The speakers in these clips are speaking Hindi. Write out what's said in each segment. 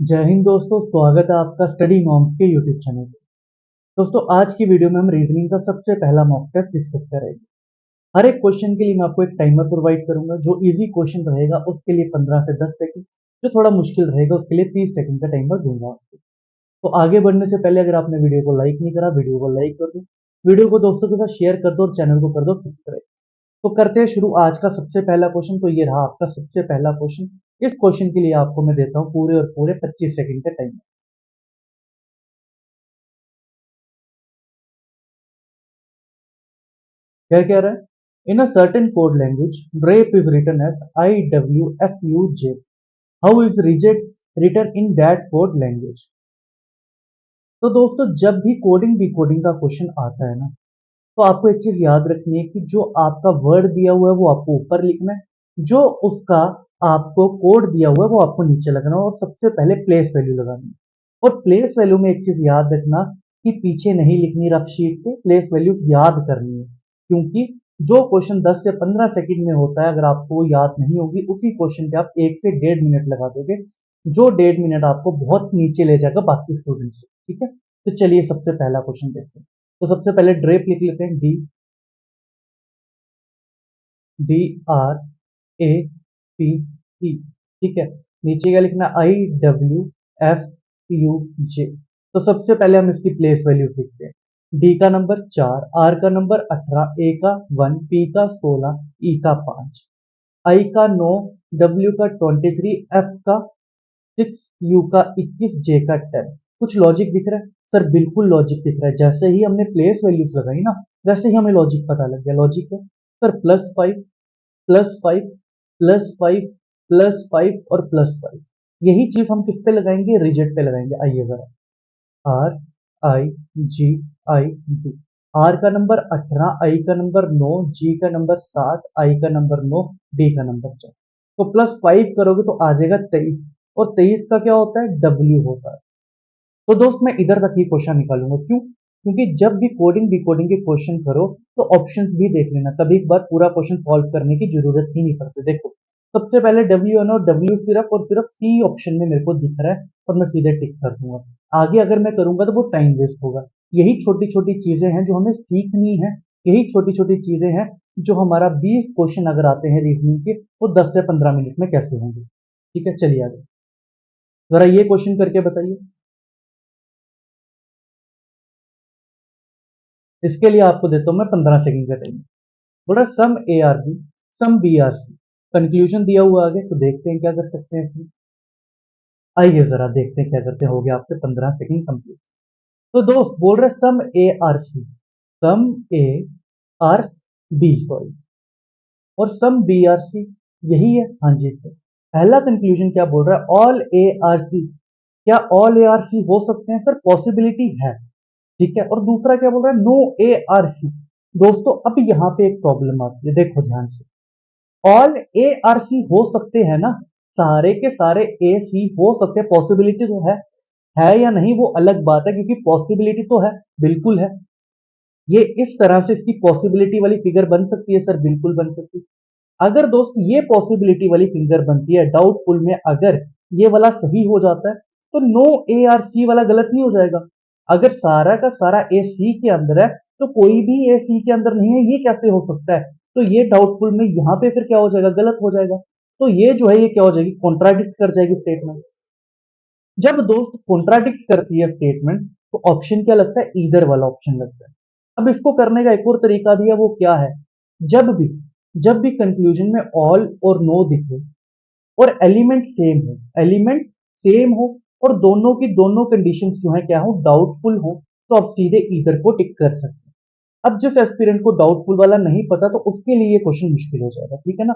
जय हिंद दोस्तों, स्वागत है आपका स्टडी नॉर्म्स के यूट्यूब चैनल पे। दोस्तों, आज की वीडियो में हम रीजनिंग का सबसे पहला मॉक टेस्ट डिस्कस करेंगे। हर एक क्वेश्चन के लिए मैं आपको एक टाइमर प्रोवाइड करूंगा। जो इजी क्वेश्चन रहेगा उसके लिए 15 से 10 सेकंड, जो थोड़ा मुश्किल रहेगा उसके लिए 30 सेकंड का टाइमर दूंगा आपको। तो आगे बढ़ने से पहले अगर आपने वीडियो को लाइक नहीं करा, वीडियो को लाइक कर दो, वीडियो को दोस्तों के साथ शेयर कर दो और चैनल को कर दो सब्सक्राइब। तो करते हैं शुरू आज का सबसे पहला क्वेश्चन। तो ये रहा आपका सबसे पहला क्वेश्चन। इस क्वेश्चन के लिए आपको मैं देता हूँ पूरे और पूरे 25 सेकंड का टाइम। क्या कह रहा है? In a certain code language drape is written as IWFUJ। How is reject written in that code language? तो दोस्तों, जब भी कोडिंग डिकोडिंग का क्वेश्चन आता है ना, तो आपको एक चीज याद रखनी है कि जो आपका वर्ड दिया हुआ है वो आपको ऊपर लिखना है, जो उसका आपको कोड दिया हुआ है वो आपको नीचे लगाना है, और सबसे पहले प्लेस वैल्यू लगानी है। और प्लेस वैल्यू में एक चीज याद रखना कि पीछे नहीं लिखनी रफ शीट पे, प्लेस वैल्यू याद करनी है। क्योंकि जो क्वेश्चन 10 से 15 सेकंड में होता है, अगर आपको वो याद नहीं होगी, उसी क्वेश्चन पे आप 1 से 1.5 मिनट लगा दोगे, जो 1.5 मिनट आपको बहुत नीचे ले जाएगा बाकी स्टूडेंट्स से। ठीक है, तो चलिए सबसे पहला क्वेश्चन देखते हैं। तो सबसे पहले ड्रेप लिख लेते हैं, DRAPE। ठीक है, नीचे क्या लिखना? IWFUJ। तो सबसे पहले हम इसकी प्लेस वैल्यू लिखते हैं। डी का नंबर 4, आर का नंबर 18, ए का 1, पी का 16, ई का 5, आई का 9, डब्ल्यू का 23, एफ का 6, यू का 21, जे का 10। कुछ लॉजिक दिख रहा है? सर बिल्कुल लॉजिक दिख रहा है। जैसे ही हमने प्लेस वैल्यूज लगाई ना, वैसे ही हमें लॉजिक पता लग गया। लॉजिक है सर +5, +5, +5, +5 और +5। यही चीज हम किस पे लगाएंगे? रिजेक्ट पे लगाएंगे। आइए जरा, RIGID। आर का नंबर 18, आई का नंबर 9, जी का नंबर 7, आई का नंबर 9, डी का नंबर 4। तो +5 करोगे तो आ जाएगा 23, और 23 का क्या होता है? डब्ल्यू होता है। तो दोस्त मैं इधर तक ही क्वेश्चन निकालूंगा। क्यों? क्योंकि जब भी कोडिंग डिकोडिंग के क्वेश्चन करो तो ऑप्शंस भी देख लेना। कभी एक बार पूरा क्वेश्चन सॉल्व करने की जरूरत ही नहीं पड़ती। देखो, सबसे पहले डब्ल्यू एन और डब्ल्यू सिर्फ और सिर्फ सी ऑप्शन में मेरे को दिख रहा है, और मैं सीधे टिक कर दूंगा। आगे अगर मैं करूंगा तो वो टाइम वेस्ट होगा। यही छोटी छोटी चीजें हैं जो हमें सीखनी है। यही छोटी छोटी चीजें हैं जो हमारा 20 क्वेश्चन अगर आते हैं रीजनिंग के, वो 10 से 15 मिनट में कैसे होंगे। ठीक है, चलिए आगे जरा ये क्वेश्चन करके बताइए। इसके लिए आपको देता हूं मैं 15 सेकंड का टाइम। बोला some A are B, some B are C. Conclusion दिया हुआ आगे, तो देखते हैं क्या कर सकते हैं इसमें। आइए जरा देखते हैं क्या करते हैं। हो गया आपके 15 सेकंड कंप्लीट। तो दोस्त बोल रहे some A are C, some A are B sorry, और सम बी आर सी, यही है। हाँ जी सर। पहला कंक्लूजन क्या बोल रहा है? All A are C. क्या ऑल ए आर सी हो सकते हैं? सर पॉसिबिलिटी है। ठीक है, और दूसरा क्या बोल रहा है? No A are C. दोस्तों अब यहाँ पे एक प्रॉब्लम आती है, देखो ध्यान से। ऑल ए आर सी हो सकते हैं ना, सारे के सारे ए सी हो सकते हैं, पॉसिबिलिटी तो है या नहीं वो अलग बात है, क्योंकि पॉसिबिलिटी तो है, बिल्कुल है। ये इस तरह से इसकी पॉसिबिलिटी वाली फिगर बन सकती है? सर बिल्कुल बन सकती है। अगर दोस्त ये पॉसिबिलिटी वाली फिगर बनती है, डाउटफुल में अगर ये वाला सही हो जाता है, तो नो ए आर सी वाला गलत नहीं हो जाएगा? अगर सारा का सारा ए सी के अंदर है, तो कोई भी ए सी के अंदर नहीं है, ये कैसे हो सकता है? तो ये डाउटफुल में यहाँ पे फिर क्या हो जाएगा? गलत हो जाएगा। तो ये जो है ये क्या हो जाएगी? कॉन्ट्राडिक्ट कर जाएगी स्टेटमेंट। जब दोस्त कॉन्ट्राडिक्ट करती है स्टेटमेंट, तो ऑप्शन क्या लगता है? ईदर वाला ऑप्शन लगता है। अब इसको करने का एक और तरीका भी है, वो क्या है? जब भी जब भी कंक्लूजन में ऑल और नो दिखे और एलिमेंट सेम हो, और दोनों की दोनों कंडीशंस जो है क्या हो? डाउटफुल हो, तो आप सीधे ईदर को टिक कर सकते हैं। अब जिस एस्पिरेंट को डाउटफुल वाला नहीं पता, तो उसके लिए ये क्वेश्चन मुश्किल हो जाएगा। ठीक है ना?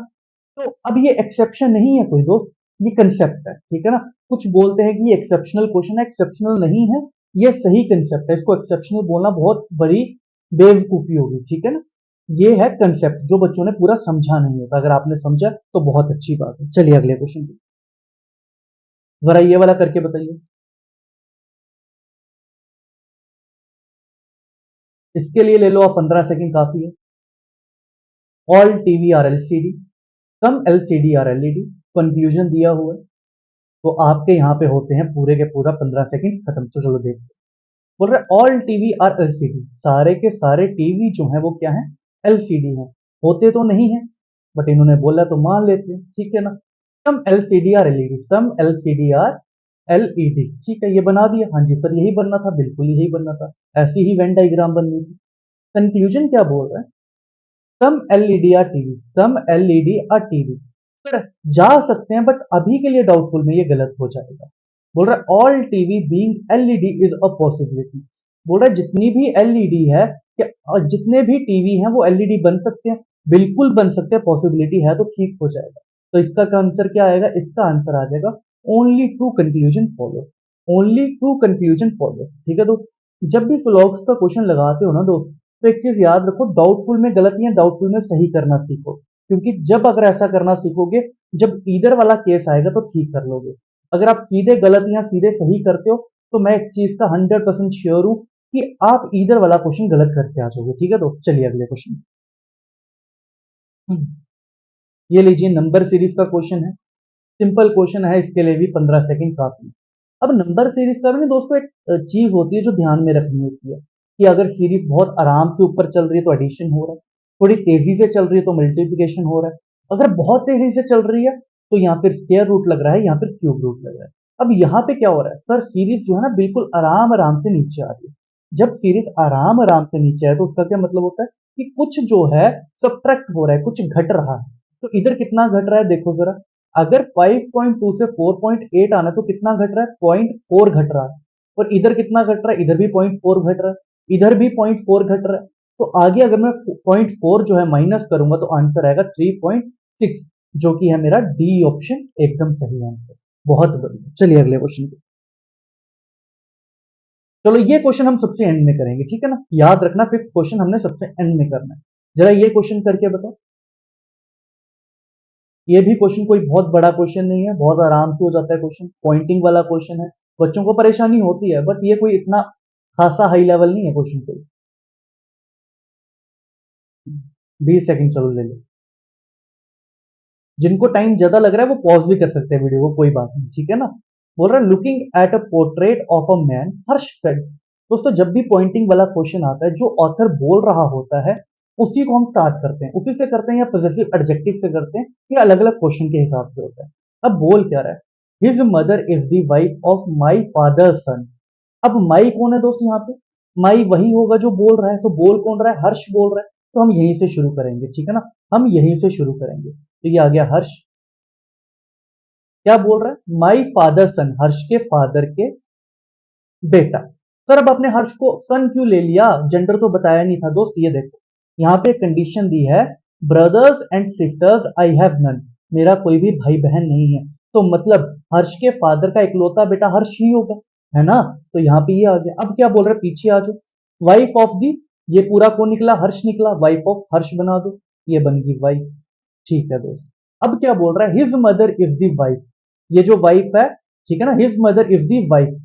तो अब ये एक्सेप्शन नहीं है कोई दोस्त, ये कंसेप्ट है। ठीक है ना? कुछ बोलते हैं कि ये एक्सेप्शनल क्वेश्चन है, एक्सेप्शनल नहीं है। ये सही कंसेप्ट है, इसको एक्सेप्शनल बोलना बहुत बड़ी बेवकूफी होगी। ठीक है ना? ये है कंसेप्ट जो बच्चों ने पूरा समझा नहीं होता। अगर आपने समझा तो बहुत अच्छी बात है। चलिए अगले क्वेश्चन पे जरा ये वाला करके बताइए। इसके लिए ले लो आप 15 सेकंड, काफी है। All TV are LCD, some LCD are LED. Conclusion दिया हुआ है। तो आपके यहाँ पे होते हैं पूरे के पूरा 15 सेकंड खत्म। तो चलो देखते हैं। बोल रहे ऑल टीवी आर एलसीडी, सारे के सारे टीवी जो है वो क्या है, एलसीडी है। होते तो नहीं है बट इन्होंने बोला तो मान लेते हैं, ठीक है ना। सम LCD are LED, some LCD are LED, ठीक है, ये बना दिया। हाँ जी सर यही बनना था, बिल्कुल यही बनना था, ऐसी ही वेन डायग्राम बननी थी। कंक्लूजन क्या बोल रहा है, some LED are TV, some LED are TV. Sir जा सकते हैं बट अभी के लिए डाउटफुल में ये गलत हो जाएगा। बोल रहा है all TV being LED is a possibility. बोल रहा है जितनी भी एलईडी है कि जितने भी टीवी हैं वो एलईडी बन सकते हैं, बिल्कुल बन सकते हैं, पॉसिबिलिटी है तो ठीक हो जाएगा। तो इसका आंसर क्या आएगा, इसका आंसर आ जाएगा only two conclusion follow, only two conclusion follow, ठीक है दोस्त। जब भी फ्लॉग्स का क्वेश्चन लगाते हो ना दोस्त, तो एक चीज याद रखो, डाउटफुल में गलतियां डाउटफुल में सही करना सीखो। क्योंकि जब अगर ऐसा करना सीखोगे, जब ईदर वाला केस आएगा तो ठीक कर लोगे। अगर आप सीधे गलतियां सीधे सही करते हो तो मैं एक चीज का 100% श्योर हूं कि आप ईदर वाला क्वेश्चन गलत करके आ जाओगे, ठीक है दोस्त। चलिए अगले क्वेश्चन। ये लीजिए नंबर सीरीज का क्वेश्चन है, सिंपल क्वेश्चन है, इसके लिए भी 15 सेकंड काफी। अब नंबर सीरीज का भी ना दोस्तों एक चीज होती है जो ध्यान में रखनी होती है कि अगर सीरीज बहुत आराम से ऊपर चल रही है तो एडिशन हो रहा है, थोड़ी तेजी से चल रही है तो मल्टीप्लिकेशन हो रहा है, अगर बहुत तेजी से चल रही है तो यहाँ फिर स्क्वायर रूट लग रहा है, यहाँ फिर क्यूब रूट लग रहा है। अब यहाँ पे क्या हो रहा है सर, सीरीज जो है ना बिल्कुल आराम आराम से नीचे आ रही है। जब सीरीज आराम आराम से नीचे आए तो उसका क्या मतलब होता है कि कुछ जो है सब्ट्रैक्ट हो रहा है, कुछ घट रहा है। तो इधर कितना घट रहा है देखो जरा, अगर 5.2 से 4.8 आना तो कितना घट रहा है, 0.4 घट रहा है। और इधर कितना घट रहा है, इधर भी 0.4 घट रहा है, इधर भी 0.4 घट रहा है। तो आगे अगर मैं 0.4 जो है माइनस करूंगा तो आंसर आएगा 3.6, जो कि है मेरा डी ऑप्शन एकदम सही आंसर। बहुत बढ़िया, चलिए अगले क्वेश्चन पे। चलो ये क्वेश्चन हम सबसे एंड में करेंगे, ठीक है ना, याद रखना 5th क्वेश्चन हमने सबसे एंड में करना है। जरा ये क्वेश्चन करके बताओ। ये भी क्वेश्चन कोई बहुत बड़ा क्वेश्चन नहीं है, बहुत आराम से हो जाता है क्वेश्चन, पॉइंटिंग वाला क्वेश्चन है। बच्चों को परेशानी होती है बट ये कोई इतना खासा हाई लेवल नहीं है क्वेश्चन कोई। 20 सेकंड चलो ले लो, जिनको टाइम ज्यादा लग रहा है वो पॉज भी कर सकते हैं वीडियो को, कोई बात नहीं, ठीक है ना। बोल रहा है looking at a portrait of a man Harsh said. दोस्तों जब भी पॉइंटिंग वाला क्वेश्चन आता है, जो ऑथर बोल रहा होता है उसी को हम स्टार्ट करते हैं, उसी से करते हैं या पॉजिटिव एडजेक्टिव से करते हैं, ये अलग अलग क्वेश्चन के हिसाब से होता है। अब बोल क्या रहा है, his mother is the wife of my father son. अब माई कौन है दोस्त यहाँ पे, माई वही होगा जो बोल रहा है, तो बोल कौन रहा है, हर्ष बोल रहा है। तो हम यहीं से शुरू करेंगे, ठीक है ना, हम यहीं से शुरू करेंगे। तो ये आ गया हर्ष, क्या बोल रहा है, माई फादर सन, हर्ष के फादर के बेटा। सर अब आपने हर्ष को सन क्यों ले लिया, जेंडर तो बताया नहीं था दोस्त। ये देखो यहाँ पे कंडीशन दी है, brothers and sisters I have none, मेरा कोई भी भाई बहन नहीं है। तो मतलब हर्ष के फादर का इकलौता बेटा हर्ष ही होगा, है ना। तो यहाँ पे ये आ गया। अब क्या बोल रहे हैं, पीछे आ जाओ, वाइफ ऑफ दी, ये पूरा कौन निकला, हर्ष निकला, वाइफ ऑफ हर्ष बना दो, ये बन गई वाइफ, ठीक है दोस्त। अब क्या बोल रहा है, his mother is the wife, ये जो वाइफ है, ठीक है ना, his mother is the wife.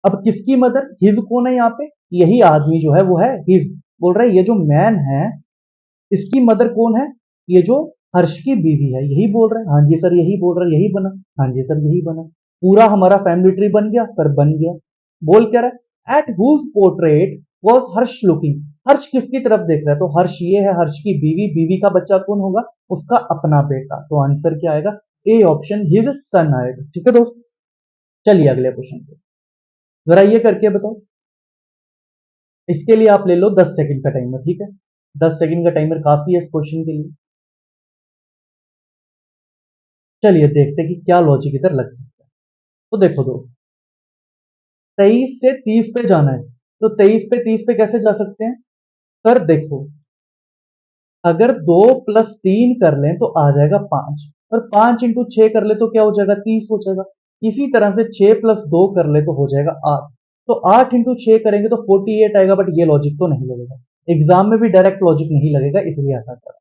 अब किसकी मदर, हिज कौन है यहाँ पे, यही आदमी जो है वो है हिज। बोल रहा है ये जो मैन है इसकी मदर कौन है, ये जो हर्ष की बीवी है, यही बोल रहा है। हाँ जी सर यही बोल रहा है, यही बना। हाँ जी सर यही बना, पूरा हमारा फैमिली ट्री बन गया सर, बन गया। बोल क्या रहा है, at whose portrait was Harsh looking, Harsh किसकी तरफ देख रहा है, तो हर्ष ये है हर्ष की बीवी, बीवी का बच्चा कौन होगा, उसका अपना बेटा। तो आंसर क्या आएगा, ए ऑप्शन हिज सन आएगा, ठीक है दोस्त। चलिए अगले क्वेश्चन पे, जरा ये करके बताओ। इसके लिए आप ले लो 10 सेकंड का टाइमर, ठीक है, 10 सेकंड का टाइमर काफी है इस क्वेश्चन के लिए। चलिए देखते हैं कि क्या लॉजिक इधर लग सकता है। तो देखो दोस्त, 23 से 30 पे जाना है, तो 23 पे 30 पे कैसे जा सकते हैं सर, देखो अगर 2 + 3 कर लें तो आ जाएगा 5, और 5 × 6 कर ले तो क्या हो जाएगा, 30 हो जाएगा। इसी तरह से 6 + 2 कर ले तो हो जाएगा 8, तो 8 × 6 करेंगे तो 48 आएगा। बट ये लॉजिक तो नहीं लगेगा, एग्जाम में भी डायरेक्ट लॉजिक नहीं लगेगा, इसलिए ऐसा करा।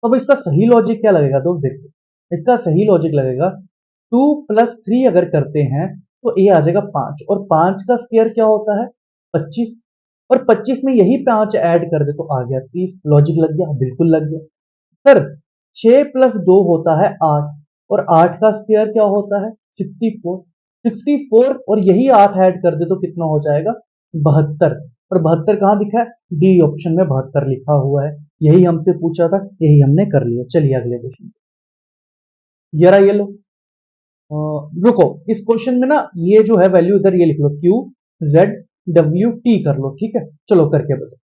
तो अब इसका सही लॉजिक क्या लगेगा दोस्त, देखो इसका सही लॉजिक लगेगा 2 + 3 अगर करते हैं तो ये आ जाएगा 5, और 5 का स्क्वायर क्या होता है 25, और 25 में यही 5 ऐड कर दे तो आ गया 30। लॉजिक लग गया, बिल्कुल लग गया सर। 6 + 2 होता है 8, और 8 का स्क्वायर क्या होता है 64, 64 और यही 8 ऐड कर दे तो कितना हो जाएगा 72। और 72 कहाँ दिखा है डी ऑप्शन में 72 लिखा हुआ है। यही हमसे पूछा था, यही हमने कर लिया। चलिए अगले क्वेश्चन। जरा ये लो, रुको इस क्वेश्चन में ना ये जो है वैल्यू इधर ये लिख लो क्यू जेड डब्ल्यू टी कर लो, ठीक है। चलो करके बताओ।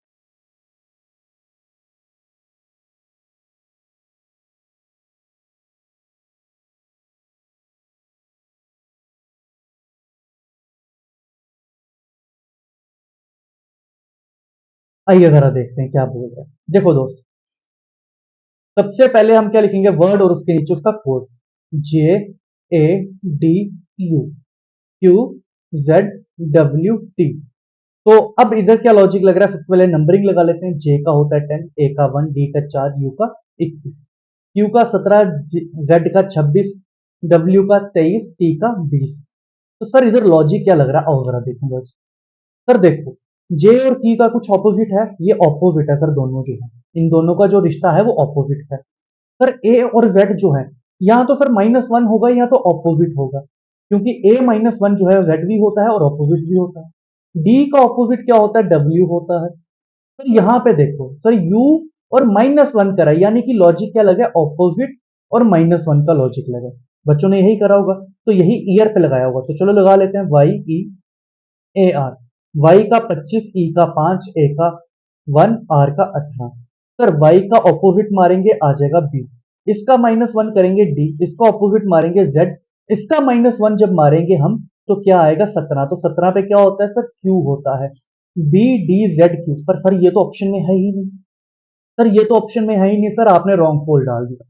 आइए जरा देखते हैं क्या बोल रहा है। देखो दोस्त, सबसे पहले हम क्या लिखेंगे वर्ड और उसके नीचे उसका code. J A D you Q Z W T. तो अब इधर क्या लॉजिक लग रहा है, सबसे पहले नंबरिंग लगा लेते हैं। जे का होता है 10, ए का 1, डी का 4, यू का 21, क्यू का 17, जेड का 26, डब्ल्यू का 23, टी का 20। तो सर इधर लॉजिक क्या लग रहा है, आओ जरा देखें लॉजिक। सर देखो, जे और की का कुछ ऑपोजिट है, ये ऑपोजिट है सर, दोनों जो है इन दोनों का जो रिश्ता है वो ऑपोजिट है। सर ए और जेड जो है, यहाँ तो सर -1 होगा, यहाँ तो ऑपोजिट होगा, क्योंकि ए -1 जो है जेड भी होता है और ऑपोजिट भी होता है। डी का ऑपोजिट क्या होता है डब्ल्यू होता है। सर यहाँ पे देखो सर यू और -1 करा, यानी कि लॉजिक क्या लगा ऑपोजिट और -1 का लॉजिक लगा। बच्चों ने यही करा होगा, तो यही ईयर पे लगाया होगा। तो चलो लगा लेते हैं Y E A R. Y का 25, ई का 5, ए का 1, आर का 18। सर वाई का ऑपोजिट मारेंगे आ जाएगा बी, इसका -1 करेंगे डी, इसका ऑपोजिट मारेंगे जेड, इसका -1 जब मारेंगे हम तो क्या आएगा 17। तो 17 पे क्या होता है सर क्यू होता है, बी डी जेड क्यू। पर सर ये तो ऑप्शन में है ही नहीं, सर ये तो ऑप्शन में है ही नहीं। सर आपने रॉन्ग पोल डाल दिया,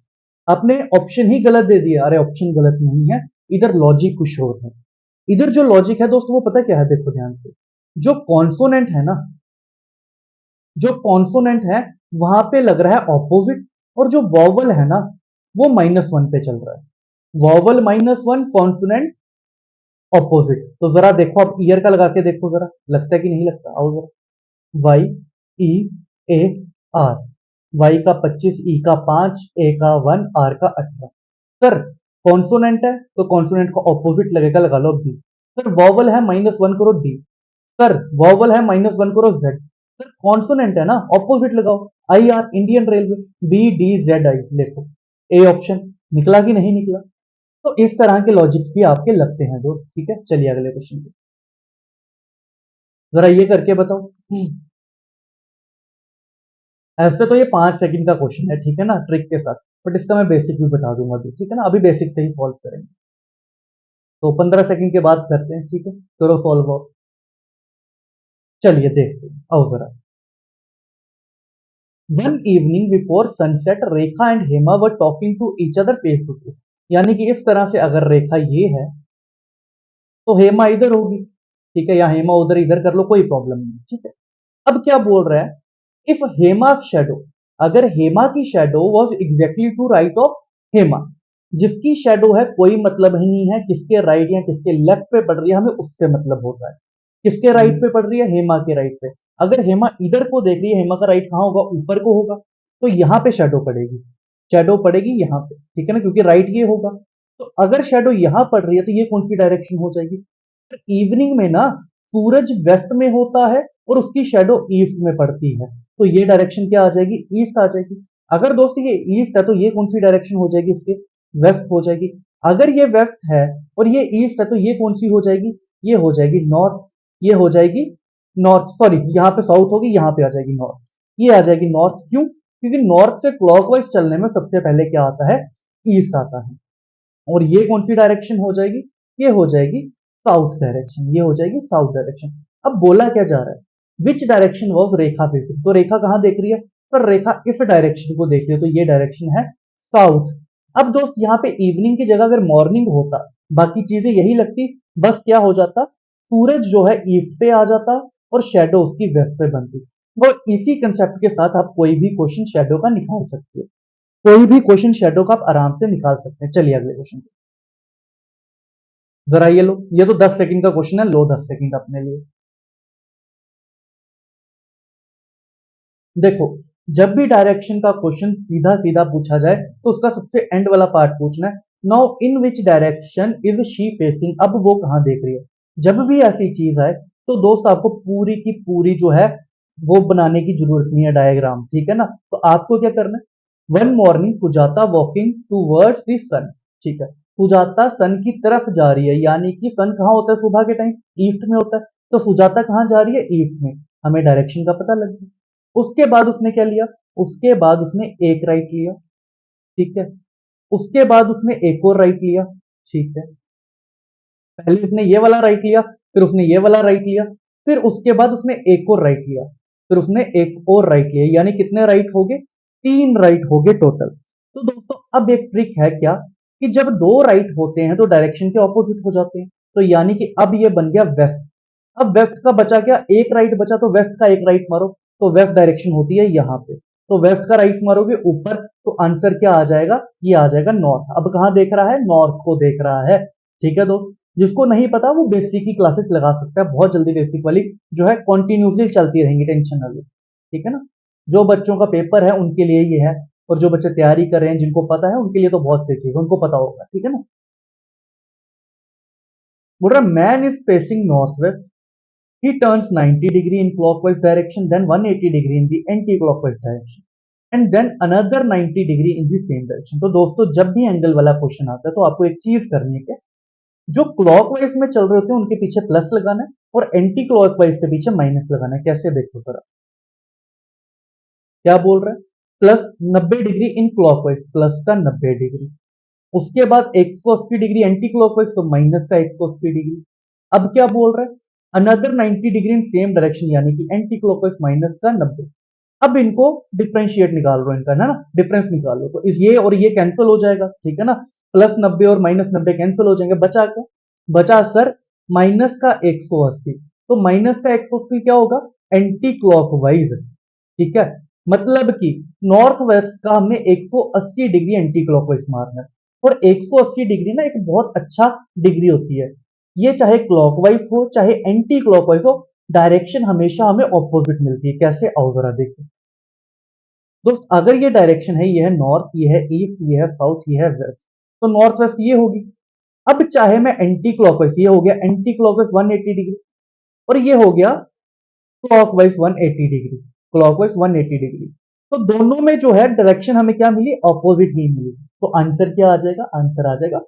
आपने ऑप्शन ही गलत दे दिया। अरे ऑप्शन गलत नहीं है, इधर लॉजिक कुछ और है। इधर जो लॉजिक है दोस्त वो पता क्या है, देखो ध्यान से। जो कॉन्सोनेंट है ना, जो कॉन्सोनेंट है वहां पे लग रहा है ऑपोजिट, और जो वॉवल है ना वो -1 पे चल रहा है। Vowel -1, consonant opposite. तो जरा देखो, अब ईयर का लगा के देखो जरा, लगता है कि नहीं लगता, आओ जरा। Y E A R, Y का 25, ई का 5, ए का 1, आर का 18। सर कॉन्सोनेंट है तो कॉन्सोनेंट का ऑपोजिट लगेगा, लगा लो बी। सर वॉवल है -1 करो डी, सर वॉवल है -1 करो जेड। सर कॉन्सोनेंट है ना, ऑपोजिट लगाओ। I R Indian Railway, B D Z I, देखो ए ऑप्शन निकला कि नहीं निकला। तो इस तरह के लॉजिक्स भी आपके लगते हैं दोस्त, ठीक है। चलिए अगले क्वेश्चन पे जरा ये करके बताओ। ऐसे तो ये 5 सेकंड का क्वेश्चन है, ठीक है ना, ट्रिक के साथ। बट इसका मैं बेसिक भी बता दूंगा अभी, ठीक है ना। अभी बेसिक से ही सॉल्व करेंगे, तो 15 सेकंड के बाद करते हैं, ठीक है। करो सॉल्व। चलिए देखते हैं, आओ जरा। One evening before sunset Rekha and Hema were talking to each other face to face. यानी कि इस तरह से अगर रेखा ये है तो हेमा इधर होगी, ठीक है, या हेमा उधर, इधर कर लो, कोई प्रॉब्लम नहीं, ठीक है। अब क्या बोल रहा है, इफ हेमा शेडो, अगर हेमा की shadow was exactly to right of Hema, जिसकी शेडो है कोई मतलब ही नहीं है किसके राइट या किसके लेफ्ट पे पड़ रही है, हमें उससे मतलब होता है। किसके राइट पे पड़ रही है, हेमा के राइट पे। अगर हेमा इधर को देख रही है, हेमा का राइट कहाँ होगा, ऊपर को होगा, तो यहाँ पे शेडो पड़ेगी, शेडो पड़ेगी यहाँ पे, ठीक है ना, क्योंकि राइट ये होगा। तो अगर शेडो यहाँ पड़ रही है तो ये कौन सी डायरेक्शन हो जाएगी, इवनिंग में ना सूरज वेस्ट में होता है और उसकी शेडो ईस्ट में पड़ती है, तो ये डायरेक्शन क्या आ जाएगी, ईस्ट आ जाएगी। अगर दोस्त ये ईस्ट है तो ये कौन सी डायरेक्शन हो जाएगी इसके, वेस्ट हो जाएगी। अगर ये वेस्ट है और ये ईस्ट है तो ये कौन सी हो जाएगी, ये हो जाएगी नॉर्थ। ये हो जाएगी नॉर्थ, सॉरी यहाँ पे साउथ होगी, यहाँ पे आ जाएगी नॉर्थ। ये आ जाएगी नॉर्थ, क्यों, क्योंकि नॉर्थ से क्लॉकवाइज चलने में सबसे पहले क्या आता है, ईस्ट आता है। और ये कौन सी डायरेक्शन हो जाएगी, ये हो जाएगी साउथ डायरेक्शन, ये हो जाएगी साउथ डायरेक्शन। अब बोला क्या जा रहा है, which direction was Rekha facing. तो रेखा कहां देख रही है, सर रेखा इस डायरेक्शन को देख रही है, तो ये डायरेक्शन है साउथ। अब दोस्त यहाँ पे इवनिंग की जगह अगर मॉर्निंग होता, बाकी चीजें यही लगती, बस क्या हो जाता, सूरज जो है ईस्ट पे आ जाता और शेडो उसकी वेस्ट पे बनती। और इसी कंसेप्ट के साथ आप कोई भी क्वेश्चन शेडो का निकाल सकते हो, कोई भी क्वेश्चन शेडो का आप आराम से निकाल सकते हैं। चलिए अगले क्वेश्चन, जरा ये लो, ये तो 10 सेकंड का क्वेश्चन है, लो 10 सेकंड अपने लिए। देखो, जब भी डायरेक्शन का क्वेश्चन सीधा सीधा पूछा जाए तो उसका सबसे एंड वाला पार्ट पूछना है, now in which direction is she facing, अब वो कहां देख रही है। जब भी ऐसी चीज आए तो दोस्त आपको पूरी की पूरी जो है वो बनाने की जरूरत नहीं है डायग्राम, ठीक है ना। तो आपको क्या करना है, one morning Sujata walking towards the sun, ठीक है। सुजाता सन की तरफ जा रही है, यानी कि सन कहाँ होता है सुबह के टाइम, ईस्ट में होता है। तो सुजाता कहाँ जा रही है, ईस्ट में। हमें डायरेक्शन का पता लग गया। उसके बाद उसने क्या लिया, उसके बाद उसने एक राइट लिया, ठीक है। उसके बाद उसने एक और राइट लिया, ठीक है। पहले उसने ये वाला राइट लिया, फिर उसने ये वाला राइट लिया, फिर उसके बाद उसने एक और राइट लिया, फिर उसने एक और राइट लिया, यानी कितने राइट हो गए, तीन राइट हो गए टोटल। तो दोस्तों अब एक ट्रिक है क्या, कि जब दो राइट होते हैं तो डायरेक्शन के ऑपोजिट हो जाते हैं। तो यानी कि अब ये बन गया वेस्ट। अब वेस्ट का बचा क्या, एक राइट बचा, तो वेस्ट का एक राइट मारो। तो वेस्ट डायरेक्शन होती है यहां पे, तो वेस्ट का राइट मारोगे ऊपर, तो आंसर क्या आ जाएगा, ये आ जाएगा नॉर्थ। अब कहां देख रहा है, नॉर्थ को देख रहा है, ठीक है दोस्त। जिसको नहीं पता वो बेसिक की क्लासेस लगा सकता है, बहुत जल्दी बेसिक वाली जो है कंटिन्यूसली चलती रहेंगी, टेंशन ना लो, ठीक है ना। जो बच्चों का पेपर है उनके लिए ये है, और जो बच्चे तैयारी कर रहे हैं जिनको पता है उनके लिए तो बहुत सी चीज उनको पता होगा, ठीक है ना। बोल रहा man is facing north west, he turns 90 degree in clockwise direction, then 180 degree in the anti-clockwise direction, and then another 90 degree in the same direction। तो दोस्तों जब भी एंगल वाला क्वेश्चन आता है तो आपको एक चीज करनी है, क्या, जो क्लॉकवाइज में चल रहे होते हैं उनके पीछे प्लस लगाना है, और एंटी क्लॉकवाइज के पीछे माइनस लगाना है। कैसे, देखो जरा क्या बोल रहा है, plus 90 degree in clockwise, plus का 90 डिग्री, उसके बाद 180 डिग्री एंटी क्लॉकवाइज, तो माइनस का 180 डिग्री। अब क्या बोल रहा है, another 90 degree in same direction, यानी कि एंटी क्लॉकवाइज माइनस का 90। अब इनको डिफरेंशिएट निकाल लो, इनका है ना, डिफरेंस निकाल लो, तो ये और ये कैंसिल हो जाएगा, ठीक है ना। +90 और -90 कैंसिल हो जाएंगे, बचा क्या, बचा सर माइनस का 180। तो माइनस का 180 क्या होगा, एंटी क्लॉकवाइज, ठीक है। मतलब कि नॉर्थ वेस्ट का हमने 180 डिग्री एंटी क्लॉकवाइज मारना है। और 180 डिग्री ना एक बहुत अच्छा डिग्री होती है, ये चाहे क्लॉकवाइज हो चाहे एंटी क्लॉकवाइज हो, डायरेक्शन हमेशा हमें ऑपोजिट मिलती है। कैसे, आओ जरा देखो दोस्त, अगर ये डायरेक्शन है, ये है नॉर्थ, ये है ईस्ट, ये है साउथ, ये है वेस्ट, तो नॉर्थ वेस्ट ये होगी। अब चाहे मैं एंटी क्लॉकवाइज, ये हो गया एंटी क्लॉकवाइज 180 डिग्री, और ये हो गया क्लॉकवाइज 180 डिग्री, क्लॉकवाइज 180 डिग्री। तो दोनों में जो है डायरेक्शन हमें क्या मिली, ऑपोजिट ही मिली। तो आंसर क्या आ जाएगा, आंसर आ जाएगा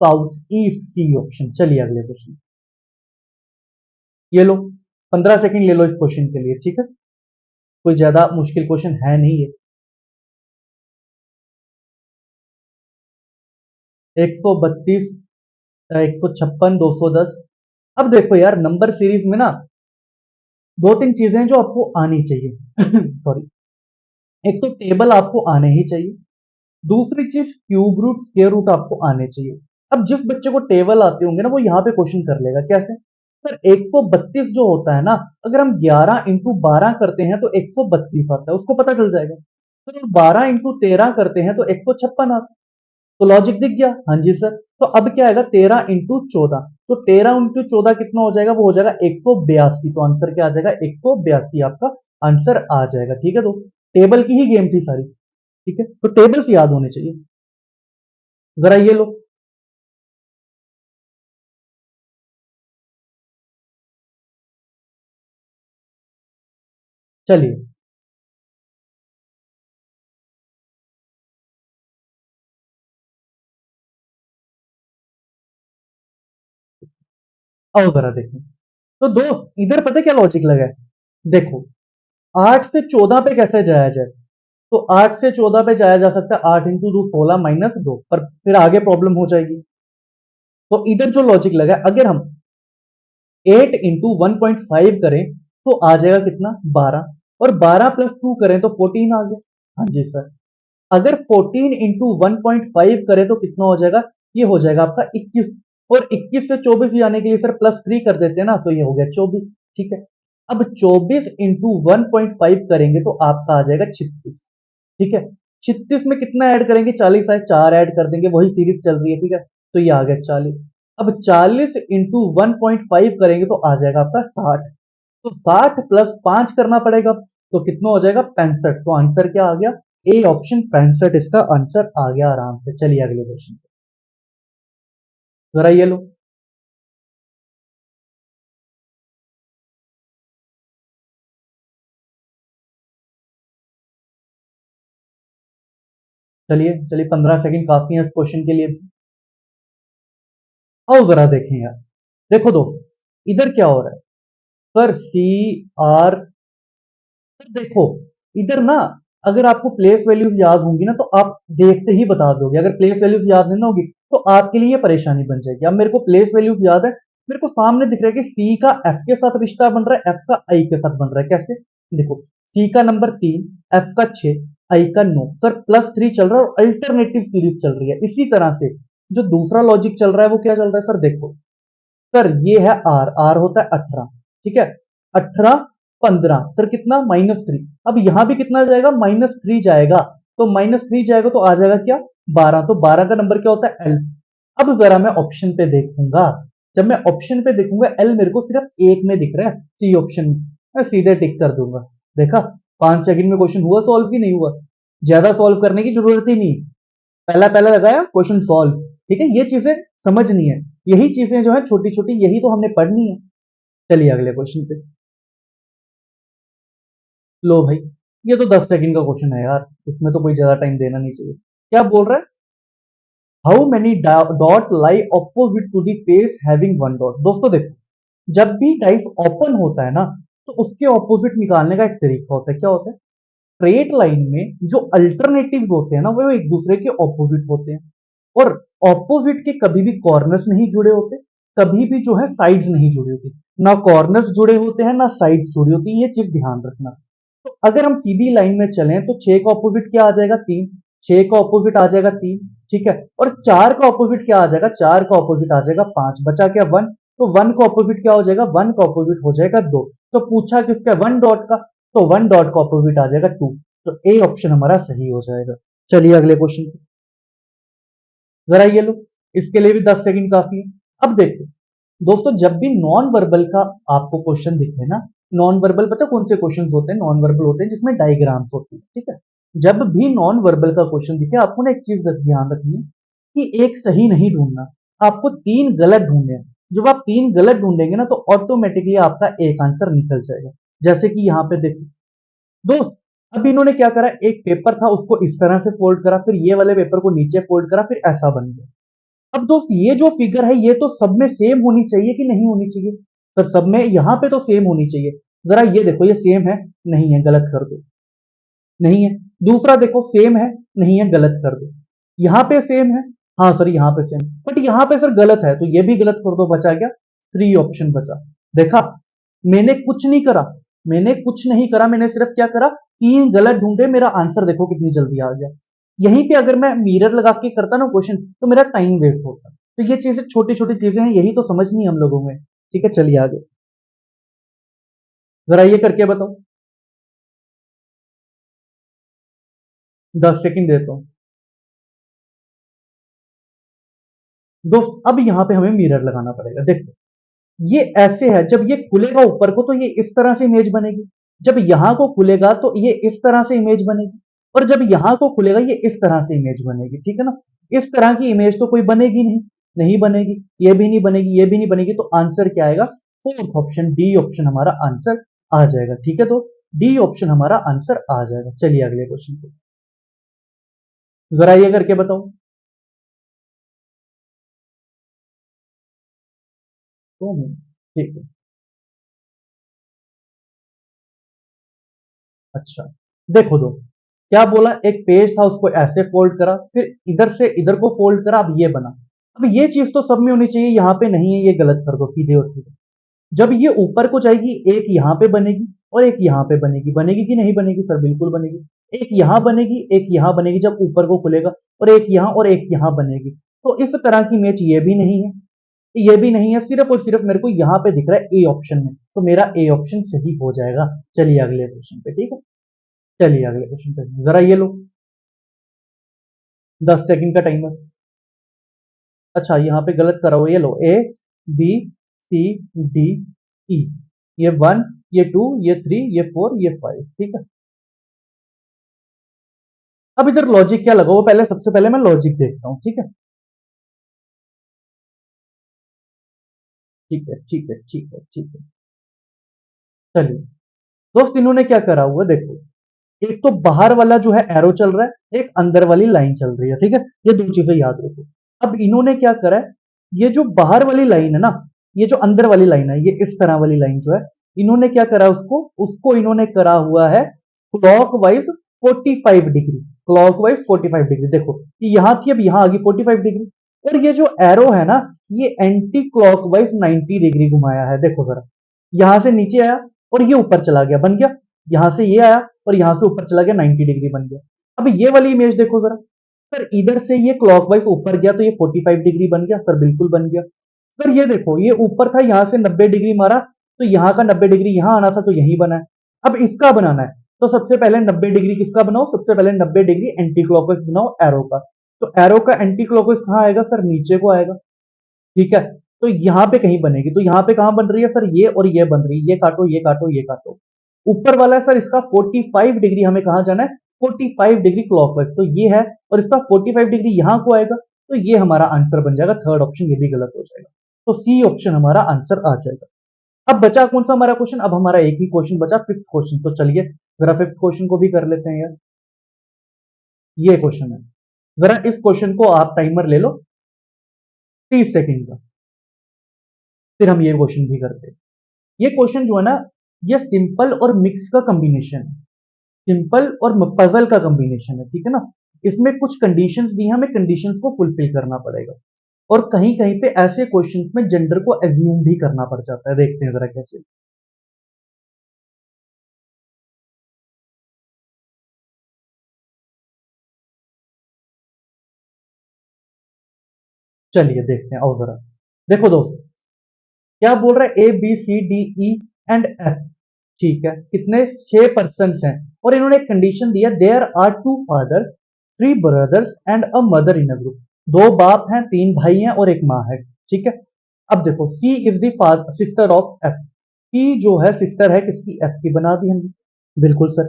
साउथ ईस्ट की ऑप्शन। चलिए अगले क्वेश्चन, ये लो 15 सेकंड ले लो इस क्वेश्चन के लिए, ठीक है। कोई ज्यादा मुश्किल क्वेश्चन है नहीं ये। 132, 156, 210। अब देखो यार, नंबर सीरीज में ना दो तीन चीजें जो आपको आनी चाहिए सॉरी, एक तो टेबल आपको आने ही चाहिए, दूसरी चीज क्यूब रूट स्क्वायर रूट आपको आने चाहिए। अब जिस बच्चे को टेबल आते होंगे ना वो यहाँ पे क्वेश्चन कर लेगा, कैसे सर 132 जो होता है ना, अगर हम 11 × 12 करते हैं तो 132 आता है, उसको पता चल जाएगा। सर 12 × 13 करते हैं तो 156 आता है, तो लॉजिक दिख गया, हाँ जी सर। तो अब क्या आएगा, 13 × 14, तो 13 × 14 कितना हो जाएगा, वो हो जाएगा 182। तो आंसर क्या आ जाएगा, 182 आपका आंसर आ जाएगा, ठीक है दोस्त। टेबल की ही गेम थी सारी, ठीक है, तो टेबल्स याद होने चाहिए। जरा ये लो, चलिए आओ जरा देखें। तो दोस्त इधर पता है क्या लॉजिक लगा है, देखो 8 से 14 पे कैसे जाया जाए, तो 8 से 14 पे जाया जा सकता है, 8 × 2 16 -2, पर फिर आगे प्रॉब्लम हो जाएगी। तो इधर जो लॉजिक लगा है, अगर हम 8 × 1.5 करें तो आ जाएगा कितना, 12, और 12 + 2 करें तो 14 आ गया, हाँ जी सर। अगर 14 × 1.5 करें तो कितना हो जाएगा, ये हो जाएगा आपका 21, और 21 से 24 जाने के लिए सर +3 कर देते हैं ना, तो ये हो गया 24, ठीक है। अब 24 × 1.5 करेंगे तो आपका आ जाएगा 36, ठीक है। 36 में कितना ऐड करेंगे, 40 है, 4 ऐड कर देंगे, वही सीरीज चल रही है, ठीक है। तो ये आ गया 40। अब 40 × 1.5 करेंगे तो आ जाएगा आपका 60, तो 60 + 5 करना पड़ेगा, तो कितना हो जाएगा, 65। तो आंसर क्या आ गया, ए ऑप्शन 65 इसका आंसर आ गया आराम से। चलिए अगले क्वेश्चन। जरा ये लो। चलिए चलिए, 15 सेकंड काफी है इस क्वेश्चन के लिए। आओ जरा देखें यार। देखो दोस्त, इधर क्या हो रहा है? सर सी आर, देखो इधर ना, अगर आपको प्लेस वैल्यूज याद होंगी ना तो आप देखते ही बता दोगे। अगर प्लेस वैल्यूज याद नहीं ना होगी तो आपके लिए परेशानी बन जाएगी। अब मेरे को प्लेस वैल्यूज याद है, मेरे को सामने दिख रहा है कि सी का एफ के साथ रिश्ता बन रहा है, एफ का आई के साथ बन रहा है। कैसे? देखो, सी का नंबर 3, एफ का 6, आई का 9, सर +3 चल रहा है और अल्टरनेटिव सीरीज चल रही है। इसी तरह से जो दूसरा लॉजिक चल रहा है वो क्या चल रहा है सर? देखो सर, ये है आर, आर होता है 18, ठीक है? 18, 15, सर कितना? -3। अब यहां भी कितना जाएगा? -3 जाएगा। तो -3 जाएगा तो आ जाएगा क्या? 12। तो 12 का नंबर क्या होता है? एल। अब जरा मैं ऑप्शन पे देखूंगा। जब मैं ऑप्शन पे देखूंगा, एल मेरे को सिर्फ एक में दिख रहा है, सी ऑप्शन में। मैं सीधे टिक कर दूंगा। देखा, 5 सेकंड में क्वेश्चन हुआ सॉल्व की नहीं हुआ? ज्यादा सॉल्व करने की जरूरत ही नहीं। पहला पहला लगाया, क्वेश्चन सॉल्व। ठीक है, ये चीजें समझनी है। यही चीजें जो है छोटी छोटी, यही तो हमने पढ़नी है। चलिए अगले क्वेश्चन पे। लो भाई, ये तो 10 सेकंड का क्वेश्चन है यार, इसमें तो कोई ज्यादा टाइम देना नहीं चाहिए। क्या बोल रहा है? How many dot lie opposite to the face having one dot. दोस्तों देखो, जब भी डाइस ओपन होता है ना, तो उसके ऑपोजिट निकालने का एक तरीका होता है। क्या होता है? स्ट्रेट लाइन में जो अल्टरनेटिव्स होते हैं ना, वो एक दूसरे के ऑपोजिट होते हैं। और ऑपोजिट के कभी भी कॉर्नर्स नहीं जुड़े होते, कभी भी जो है साइड्स नहीं जुड़ी होती। ना कॉर्नर्स जुड़े होते हैं ना साइड्स जुड़ी होती है, ये चीज ध्यान रखना। तो अगर हम सीधी लाइन में चलें तो 6 का ऑपोजिट क्या आ जाएगा? 3। 6 का ऑपोजिट आ जाएगा 3, ठीक है? और 4 का ऑपोजिट क्या आ जाएगा? 4 का ऑपोजिट आ जाएगा 5। बचा क्या? 1। तो 1 का ऑपोजिट क्या हो जाएगा? 1 का ऑपोजिट हो जाएगा 2। तो पूछा किसका? 1 डॉट का। तो 1 डॉट का ऑपोजिट आ जाएगा 2। तो ए ऑप्शन हमारा सही हो जाएगा। चलिए अगले क्वेश्चन। जरा ये लो, इसके लिए भी 10 सेकंड काफी है। अब देखो दोस्तों, जब भी नॉन वर्बल का आपको क्वेश्चन दिखे ना, नॉन वर्बल पता कौन से क्वेश्चन होते हैं? नॉन वर्बल होते हैं जिसमें डायग्राम्स होती है, ठीक है? जब भी नॉन वर्बल का क्वेश्चन दिखे, आपको ना एक चीज ध्यान रखनी है कि एक सही नहीं ढूंढना, आपको 3 गलत ढूंढने हैं। जब आप 3 गलत ढूंढेंगे ना, तो ऑटोमेटिकली आपका एक आंसर निकल जाएगा। जैसे कि यहाँ पे देखो दोस्त, अब इन्होंने क्या करा, एक पेपर था उसको इस तरह से फोल्ड करा, फिर ये वाले पेपर को नीचे फोल्ड करा, फिर ऐसा बन गया। अब दोस्त, ये जो फिगर है ये तो सब में सेम होनी चाहिए कि नहीं होनी चाहिए? सर सब में यहाँ पे तो सेम होनी चाहिए। जरा ये देखो, ये सेम है? नहीं है, गलत कर दो। नहीं है। दूसरा देखो, सेम है? नहीं है, गलत कर दो। यहाँ पे सेम है? हाँ सर यहाँ पे सेम, बट यहाँ पे सर गलत है, तो ये भी गलत कर दो। बचा क्या? 3 ऑप्शन बचा। देखा, मैंने कुछ नहीं करा, मैंने कुछ नहीं करा, मैंने सिर्फ क्या करा, 3 गलत ढूंढे, मेरा आंसर देखो कितनी जल्दी आ गया। यहीं पे अगर मैं मिरर लगा के करता ना क्वेश्चन, तो मेरा टाइम वेस्ट होता। तो ये चीजें छोटी छोटी चीजें हैं, यही तो समझनी है हम लोगों में। ठीक है, चलिए आगे। जरा ये करके बताओ। 10 सेकंड देता हूँ दोस्त। अब यहाँ पे हमें मिरर लगाना पड़ेगा। देखो, ये ऐसे है, जब ये खुलेगा ऊपर को तो ये इस तरह से इमेज बनेगी। जब यहां को खुलेगा तो ये इस तरह से इमेज बनेगी। और जब यहां को खुलेगा ये इस तरह से इमेज बनेगी। ठीक है ना? इस तरह की इमेज तो कोई बनेगी नहीं, नहीं बनेगी। ये भी नहीं बनेगी, ये भी नहीं बनेगी, तो आंसर क्या आएगा? फोर्थ ऑप्शन, डी ऑप्शन हमारा आंसर आ जाएगा। ठीक है दोस्त, डी ऑप्शन हमारा आंसर आ जाएगा। चलिए अगले क्वेश्चन पे। जरा ये करके बताओ। तो ठीक है। अच्छा, देखो दोस्त, क्या बोला, एक पेज था उसको ऐसे फोल्ड करा, फिर इधर से इधर को फोल्ड करा, अब ये बना। अब ये चीज तो सब में होनी चाहिए, यहाँ पे नहीं है, ये गलत कर दो सीधे और सीधे। जब ये ऊपर को जाएगी, एक यहाँ पे बनेगी और एक यहाँ पे बनेगी। बनेगी कि नहीं बनेगी? सर बिल्कुल बनेगी। एक यहाँ बनेगी, एक यहाँ बनेगी जब ऊपर को खुलेगा, और एक यहाँ और एक यहाँ बनेगी। तो इस तरह की मैच ये भी नहीं है, ये भी नहीं है, सिर्फ और सिर्फ मेरे को यहाँ पे दिख रहा है ए ऑप्शन में, तो मेरा ए ऑप्शन सही हो जाएगा। चलिए अगले क्वेश्चन पे। ठीक है, चलिए अगले क्वेश्चन पे। जरा ये लो, 10 सेकंड का टाइमर। अच्छा, यहाँ पे गलत करा हुआ, ये लो, ए बी सी डी ई। ये 1, ये 2, ये 3, ये 4, ये 5। ठीक है, अब इधर लॉजिक क्या लगा वो पहले, सबसे पहले मैं लॉजिक देखता हूँ। ठीक है, ठीक है, ठीक है, ठीक है, ठीक है। चलिए, दोस्त इन्होंने क्या करा हुआ देखो, एक तो बाहर वाला जो है एरो चल रहा है, एक अंदर वाली लाइन चल रही है, ठीक है? ये 2 चीज़ें याद रखो। अब इन्होंने क्या करा है, ये जो बाहर वाली लाइन है ना, ये जो अंदर वाली लाइन है, ये इस तरह वाली लाइन जो है, इन्होंने क्या करा उसको उसको इन्होंने करा हुआ है क्लॉकवाइज़ 45 डिग्री, क्लॉकवाइज़ 45 डिग्री। देखो, ये यहाँ थी अब यहाँ आ गई 45 डिग्री और ये जो एरो है ना, ये एंटी क्लॉकवाइज़ 90 डिग्री घुमाया है। देखो ज़रा, यहाँ से नीचे आया और ये ऊपर चला गया, बन गया। यहाँ से ये आया और यहाँ से ऊपर चला गया, 90 डिग्री बन गया। अब ये वाली इमेज देखो जरा, सर इधर से ये क्लॉकवाइज ऊपर गया तो ये 45 डिग्री बन गया, सर बिल्कुल बन गया। सर ये देखो, ये ऊपर था, यहाँ से 90 डिग्री मारा तो यहाँ का 90 डिग्री यहाँ आना था तो यही बना है। अब इसका बनाना है तो सबसे पहले 90 डिग्री किसका बनाओ, सबसे पहले 90 डिग्री एंटी क्लॉकवाइज बनाओ एरो का। तो एरो का एंटी क्लॉकवाइज कहाँ आएगा सर, नीचे को आएगा, ठीक है? तो यहाँ पे कहीं बनेगी, तो यहाँ पे कहाँ बन रही है सर, ये और ये बन रही है, ये काटो ये काटो ये काटो। ऊपर वाला है सर इसका 45 डिग्री, हमें कहाँ जाना है 45 डिग्री क्लॉकवाइज, तो ये है, और इसका 45 डिग्री यहाँ को आएगा, तो ये हमारा आंसर बन जाएगा। थर्ड ऑप्शन ये भी गलत हो जाएगा, तो सी ऑप्शन हमारा आंसर आ जाएगा। अब बचा कौन सा हमारा क्वेश्चन, अब हमारा एक ही क्वेश्चन बचा, फिफ्थ क्वेश्चन। तो चलिए जरा फिफ्थ क्वेश्चन को भी कर लेते हैं यार। ये क्वेश्चन है, जरा इस क्वेश्चन को आप टाइमर ले लो 30 सेकेंड का, फिर हम ये क्वेश्चन भी करते हैं। ये क्वेश्चन जो है ना, ये सिंपल और मिक्स का कॉम्बिनेशन है, सिंपल और पजल का कॉम्बिनेशन है, ठीक है ना? इसमें कुछ कंडीशंस दी हैं, हमें कंडीशंस को फुलफिल करना पड़ेगा, और कहीं कहीं पे ऐसे क्वेश्चंस में जेंडर को एज्यूम भी करना पड़ जाता है। देखते हैं जरा कैसे। चलिए देखते हैं, आओ जरा देखो दोस्त, क्या बोल रहा है, A B C D E and F, ठीक है? कितने, 6 पर्सन हैं, और इन्होंने एक कंडीशन दिया, there are 2 father 3 brothers and a mother in a group. 2 बाप हैं, 3 भाई हैं और एक माँ है, ठीक है? अब देखो, C is the sister of F, C जो है सिस्टर है किसकी, एफ की, बना दी हमने, बिल्कुल sir.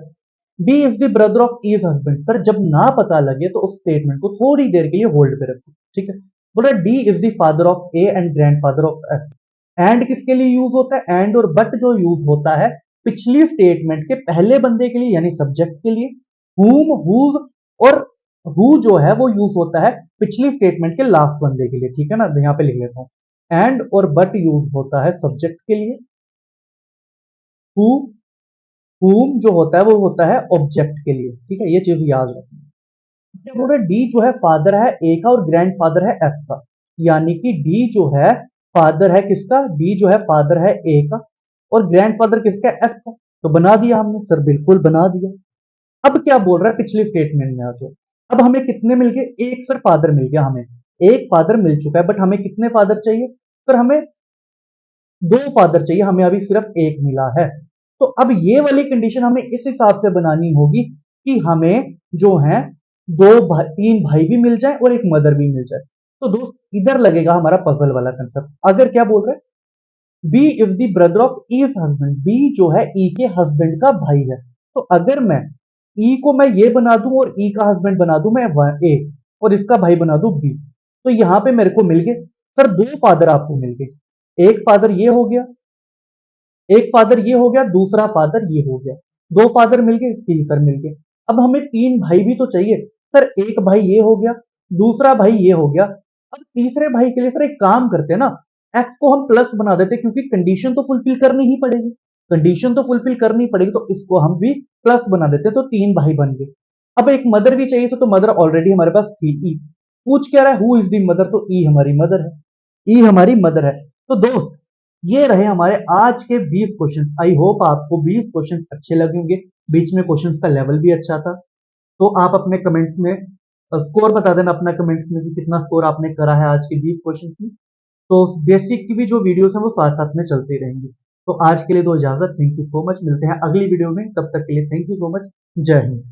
B is the brother of E is husband, sir जब ना पता लगे तो उस स्टेटमेंट को थोड़ी देर के लिए होल्ड पे रखो, ठीक है? बोल रहा D is the father of A and grand father of F. And किसके लिए यूज होता है, एंड और बट जो यूज होता है पिछली स्टेटमेंट के पहले बंदे के लिए, यानी सब्जेक्ट के लिए। whom, whose और who जो है वो यूज होता है पिछली स्टेटमेंट के लास्ट बंदे के लिए, ठीक है ना? यहाँ पे लिख लेता हूं, एंड और बट यूज होता है सब्जेक्ट के लिए, who, whom जो होता है वो होता है ऑब्जेक्ट के लिए, ठीक है? ये चीज याद रखना। क्या बोल रहे, डी जो है फादर है ए का और ग्रैंड फादर है एफ का, यानी कि डी जो है फादर है किसका, डी जो है फादर है ए का और ग्रैंड फादर किसका, एफ का। तो बना दिया हमने, सर बिल्कुल बना दिया। अब क्या बोल रहा है, पिछली स्टेटमेंट में आ जाओ। अब हमें कितने मिल गए, एक सर फादर मिल गया हमें, एक फादर मिल चुका है, बट हमें कितने फादर चाहिए सर, हमें 2 फादर चाहिए, हमें अभी सिर्फ एक मिला है। तो अब ये वाली कंडीशन हमें इस हिसाब से बनानी होगी कि हमें जो है 3 भाई भी मिल जाए और एक मदर भी मिल जाए। तो दोस्त इधर लगेगा हमारा पजल वाला कंसेप्ट। अगर क्या बोल रहे हैं, B is the brother of E husband, B जो है ई के हस्बैंड का भाई है। तो अगर मैं ई को मैं ये बना दूं और ई का हस्बैंड बना दूं मैं ए, और इसका भाई बना दूं बी, तो यहां पे मेरे को मिल गए सर 2 फादर, आपको मिल गए। एक फादर ये हो गया, एक फादर ये हो गया, दूसरा फादर ये हो गया, 2 फादर मिल गए, सी सर मिल गए। अब हमें 3 भाई भी तो चाहिए सर, एक भाई ये हो गया, दूसरा भाई ये हो गया। अब तीसरे भाई के लिए सर एक काम करते हैं ना, एफ को हम प्लस बना देते हैं, क्योंकि कंडीशन तो फुलफिल करनी ही पड़ेगी, कंडीशन तो फुलफिल करनी पड़ेगी, तो इसको हम भी प्लस बना देते हैं, तो 3 भाई बन गए। अब एक मदर भी चाहिए तो मदर ऑलरेडी हमारे पास थी, ई। पूछ क्या रहा है, हु इज दी मदर, तो ई हमारी मदर है, ई हमारी मदर है। तो दोस्त ये रहे हमारे आज के 20 क्वेश्चंस। आई होप आपको 20 क्वेश्चंस अच्छे लगे होंगे, बीच में क्वेश्चंस का लेवल भी अच्छा था। तो आप अपने कमेंट्स में स्कोर बता देना अपना कमेंट्स में कि कितना स्कोर आपने करा है आज के 20 क्वेश्चंस में। तो बेसिक की भी जो वीडियोस हैं वो साथ साथ में चलती रहेंगी। तो आज के लिए दो इजाजत, थैंक यू सो मच, मिलते हैं अगली वीडियो में, तब तक के लिए थैंक यू सो मच, जय हिंद।